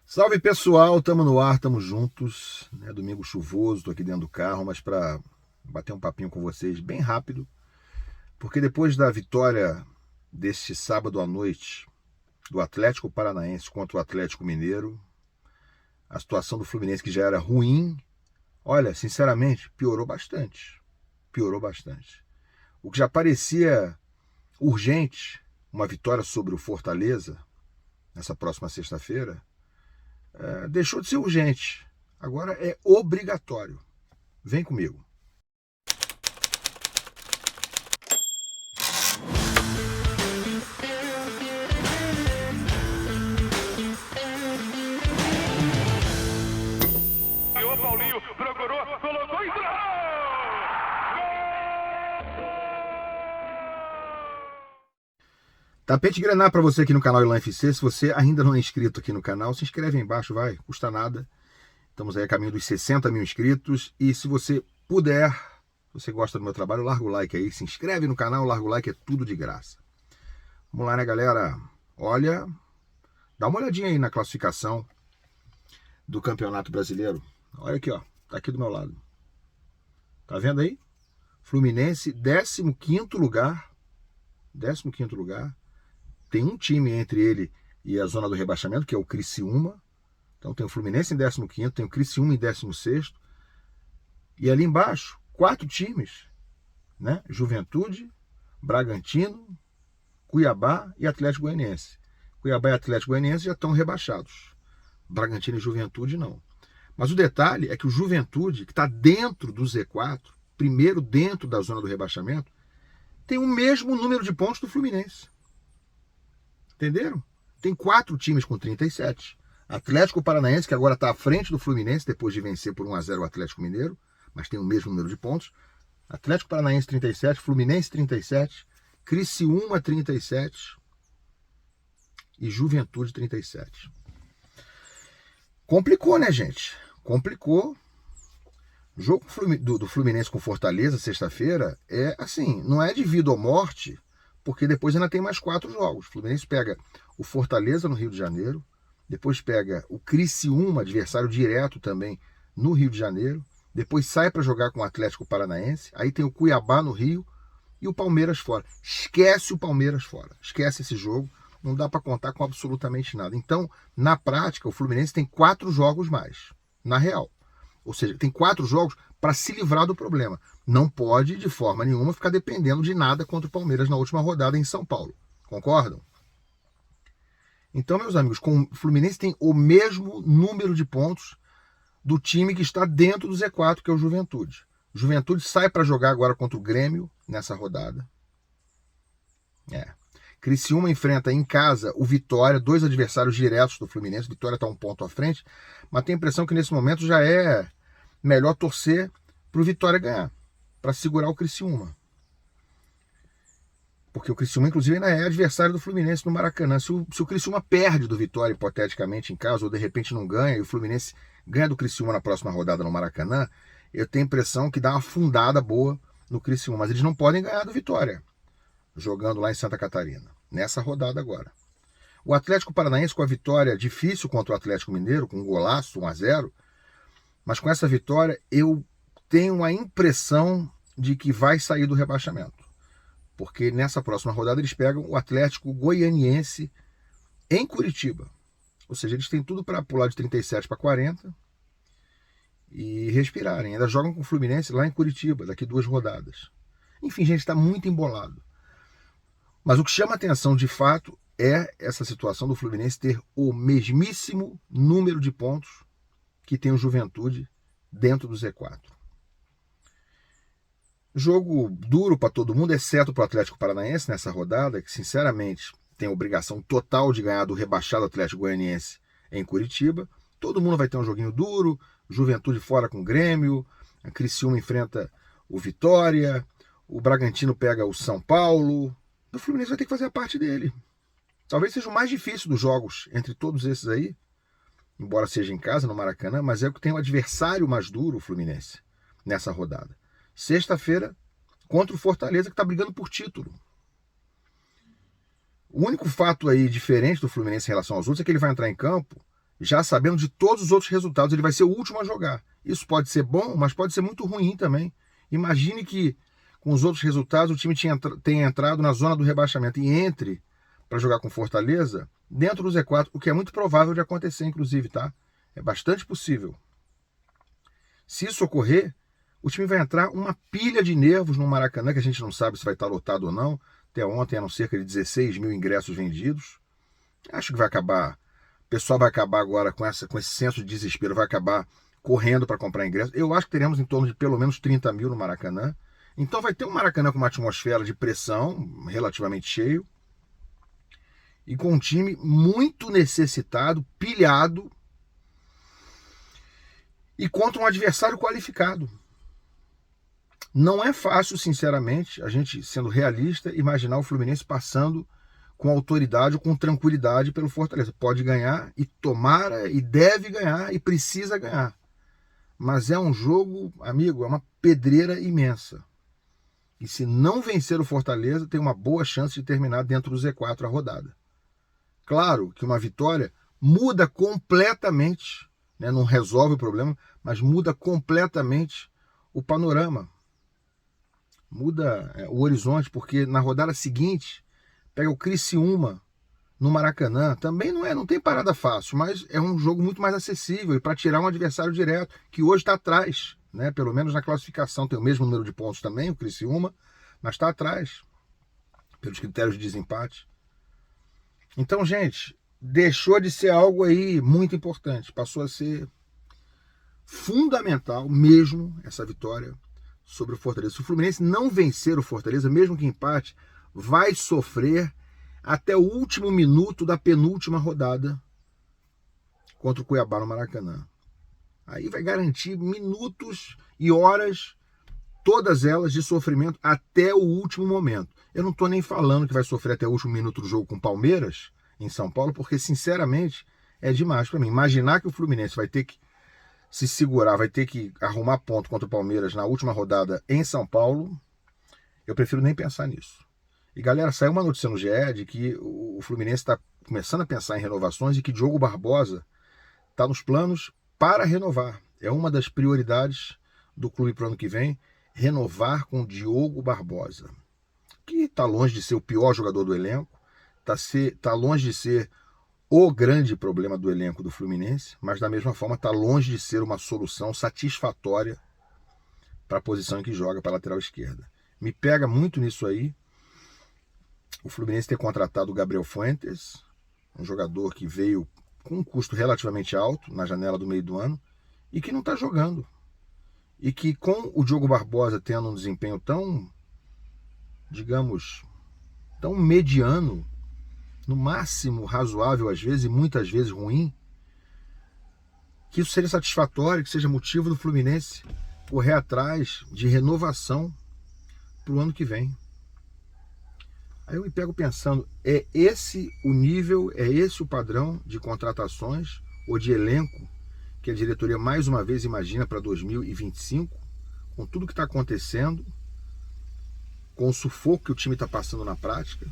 Salve pessoal, tamo no ar, tamo juntos, né? Domingo chuvoso, tô aqui dentro do carro, mas para bater um papinho com vocês bem rápido, porque depois da vitória deste sábado à noite do Atlético Paranaense contra o Atlético Mineiro, a situação do Fluminense que já era ruim, olha, sinceramente, piorou bastante. Piorou bastante. O que já parecia urgente, uma vitória sobre o Fortaleza nessa próxima sexta-feira, deixou de ser urgente. Agora é obrigatório. Vem comigo. O Paulinho procurou, colocou e Tapete Grená para você aqui no canal Ilan FC. Se você ainda não é inscrito aqui no canal, se inscreve aí embaixo, vai, custa nada. Estamos aí a caminho dos 60 mil inscritos. E se você puder, se você gosta do meu trabalho, larga o like aí, se inscreve no canal, larga o like, é tudo de graça. Vamos lá, né, galera? Olha, dá uma olhadinha aí na classificação do Campeonato Brasileiro. Olha aqui, ó, tá aqui do meu lado. Tá vendo aí? Fluminense, 15º lugar. 15º lugar. Tem um time entre ele e a zona do rebaixamento, que é o Criciúma. Então tem o Fluminense em 15º, tem o Criciúma em 16º. E ali embaixo, 4 times, né? Juventude, Bragantino, Cuiabá e Atlético Goianiense. Cuiabá e Atlético Goianiense já estão rebaixados. Bragantino e Juventude não. Mas o detalhe é que o Juventude, que está dentro do Z4, primeiro dentro da zona do rebaixamento, tem o mesmo número de pontos do Fluminense. Entenderam? Tem 4 times com 37. Atlético Paranaense, que agora está à frente do Fluminense, depois de vencer por 1-0 o Atlético Mineiro, mas tem o mesmo número de pontos. Atlético Paranaense 37, Fluminense 37, Criciúma 37 e Juventude 37. Complicou, né, gente? Complicou. O jogo do Fluminense com Fortaleza, sexta-feira, é assim, não é de vida ou morte, porque depois ainda tem mais 4 jogos. O Fluminense pega o Fortaleza no Rio de Janeiro, depois pega o Criciúma, adversário direto também no Rio de Janeiro, depois sai para jogar com o Atlético Paranaense, aí tem o Cuiabá no Rio e o Palmeiras fora. Esquece o Palmeiras fora, esquece esse jogo, não dá para contar com absolutamente nada. Então, na prática, o Fluminense tem 4 jogos mais, na real. Ou seja, tem 4 jogos para se livrar do problema. Não pode, de forma nenhuma, ficar dependendo de nada contra o Palmeiras na última rodada em São Paulo. Concordam? Então, meus amigos, o Fluminense tem o mesmo número de pontos do time que está dentro do Z4, que é o Juventude. O Juventude sai para jogar agora contra o Grêmio nessa rodada. Criciúma enfrenta em casa o Vitória, 2 adversários diretos do Fluminense. O Vitória está um ponto à frente, mas tem a impressão que nesse momento já é melhor torcer para o Vitória ganhar, para segurar o Criciúma. Porque o Criciúma, inclusive, ainda é adversário do Fluminense no Maracanã. Se o Criciúma perde do Vitória, hipoteticamente, em casa, ou de repente não ganha, e o Fluminense ganha do Criciúma na próxima rodada no Maracanã, eu tenho a impressão que dá uma afundada boa no Criciúma. Mas eles não podem ganhar do Vitória, jogando lá em Santa Catarina, nessa rodada agora. O Atlético Paranaense, com a vitória difícil contra o Atlético Mineiro, com um golaço, 1-0, mas com essa vitória eu tenho a impressão de que vai sair do rebaixamento. Porque nessa próxima rodada eles pegam o Atlético Goianiense em Curitiba. Ou seja, eles têm tudo para pular de 37 para 40 e respirarem. Ainda jogam com o Fluminense lá em Curitiba, daqui 2 rodadas. Enfim, gente, está muito embolado. Mas o que chama atenção de fato é essa situação do Fluminense ter o mesmíssimo número de pontos que tem o Juventude dentro do Z4. Jogo duro para todo mundo, exceto para o Atlético Paranaense nessa rodada, que sinceramente tem a obrigação total de ganhar do rebaixado Atlético Goianiense em Curitiba. Todo mundo vai ter um joguinho duro, Juventude fora com o Grêmio, a Criciúma enfrenta o Vitória, o Bragantino pega o São Paulo. O Fluminense vai ter que fazer a parte dele. Talvez seja o mais difícil dos jogos entre todos esses aí, embora seja em casa, no Maracanã, mas é o que tem o adversário mais duro, o Fluminense, nessa rodada. Sexta-feira, contra o Fortaleza, que está brigando por título. O único fato aí diferente do Fluminense em relação aos outros é que ele vai entrar em campo já sabendo de todos os outros resultados. Ele vai ser o último a jogar. Isso pode ser bom, mas pode ser muito ruim também. Imagine que com os outros resultados o time tenha entrado na zona do rebaixamento e entre para jogar com Fortaleza dentro do Z4, o que é muito provável de acontecer, inclusive, tá? É bastante possível. Se isso ocorrer, o time vai entrar uma pilha de nervos no Maracanã, que a gente não sabe se vai estar lotado ou não. Até ontem eram cerca de 16 mil ingressos vendidos. Acho que vai acabar, o pessoal vai acabar agora com esse senso de desespero, vai acabar correndo para comprar ingressos. Eu acho que teremos em torno de pelo menos 30 mil no Maracanã. Então vai ter um Maracanã com uma atmosfera de pressão relativamente cheio e com um time muito necessitado, pilhado e contra um adversário qualificado. Não é fácil, sinceramente, a gente, sendo realista, imaginar o Fluminense passando com autoridade ou com tranquilidade pelo Fortaleza. Pode ganhar e tomara e deve ganhar e precisa ganhar. Mas é um jogo, amigo, é uma pedreira imensa. E se não vencer o Fortaleza, tem uma boa chance de terminar dentro do Z4 a rodada. Claro que uma vitória muda completamente, né? Não resolve o problema, mas muda completamente o panorama. Muda o horizonte, porque na rodada seguinte pega o Criciúma no Maracanã. Também não tem parada fácil, mas é um jogo muito mais acessível e para tirar um adversário direto, que hoje está atrás, né? Pelo menos na classificação tem o mesmo número de pontos também, o Criciúma, mas está atrás pelos critérios de desempate. Então, gente, deixou de ser algo aí muito importante, passou a ser fundamental mesmo essa vitória sobre o Fortaleza. Se o Fluminense não vencer o Fortaleza, mesmo que empate, vai sofrer até o último minuto da penúltima rodada contra o Cuiabá no Maracanã. Aí vai garantir minutos e horas, todas elas de sofrimento até o último momento. Eu não estou nem falando que vai sofrer até o último minuto do jogo com o Palmeiras em São Paulo, porque sinceramente é demais para mim. Imaginar que o Fluminense vai ter que se segurar, vai ter que arrumar ponto contra o Palmeiras na última rodada em São Paulo, eu prefiro nem pensar nisso. E galera, saiu uma notícia no GE de que o Fluminense está começando a pensar em renovações e que Diogo Barbosa está nos planos para renovar. É uma das prioridades do clube para o ano que vem, renovar com Diogo Barbosa, que está longe de ser o pior jogador do elenco, está longe de ser o grande problema do elenco do Fluminense, mas da mesma forma está longe de ser uma solução satisfatória para a posição em que joga, para a lateral esquerda. Me pega muito nisso aí o Fluminense ter contratado o Gabriel Fuentes, um jogador que veio com um custo relativamente alto na janela do meio do ano e que não está jogando. E que com o Diogo Barbosa tendo um desempenho tão, digamos, tão mediano, no máximo razoável às vezes e muitas vezes ruim, que isso seja satisfatório, que seja motivo do Fluminense correr atrás de renovação para o ano que vem. Aí eu me pego pensando, é esse o nível, é esse o padrão de contratações ou de elenco que a diretoria mais uma vez imagina para 2025, com tudo que está acontecendo, com o sufoco que o time está passando na prática?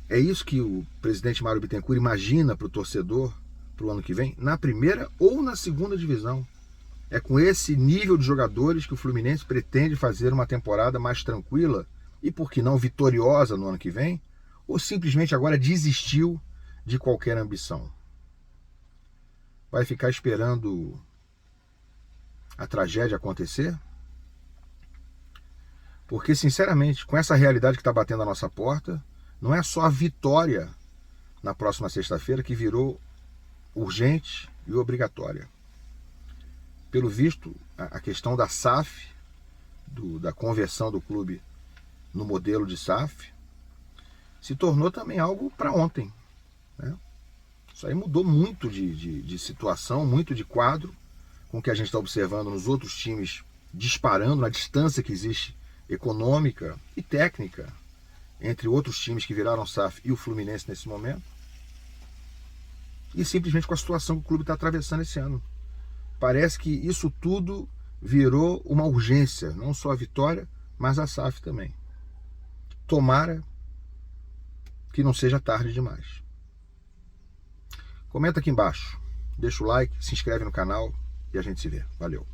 É isso que o presidente Mário Bittencourt imagina para o torcedor para o ano que vem? Na primeira ou na segunda divisão. É com esse nível de jogadores que o Fluminense pretende fazer uma temporada mais tranquila e, por que não, vitoriosa no ano que vem? Ou simplesmente agora desistiu de qualquer ambição? Vai ficar esperando a tragédia acontecer? Porque, sinceramente, com essa realidade que está batendo a nossa porta, não é só a vitória na próxima sexta-feira que virou urgente e obrigatória. Pelo visto, a questão da SAF, da conversão do clube no modelo de SAF, se tornou também algo para ontem, né? Isso aí mudou muito de situação, muito de quadro, com o que a gente está observando nos outros times disparando, na distância que existe econômica e técnica entre outros times que viraram SAF e o Fluminense nesse momento, e simplesmente com a situação que o clube está atravessando esse ano. Parece que isso tudo virou uma urgência, não só a vitória, mas a SAF também. Tomara que não seja tarde demais. Comenta aqui embaixo, deixa o like, se inscreve no canal e a gente se vê. Valeu!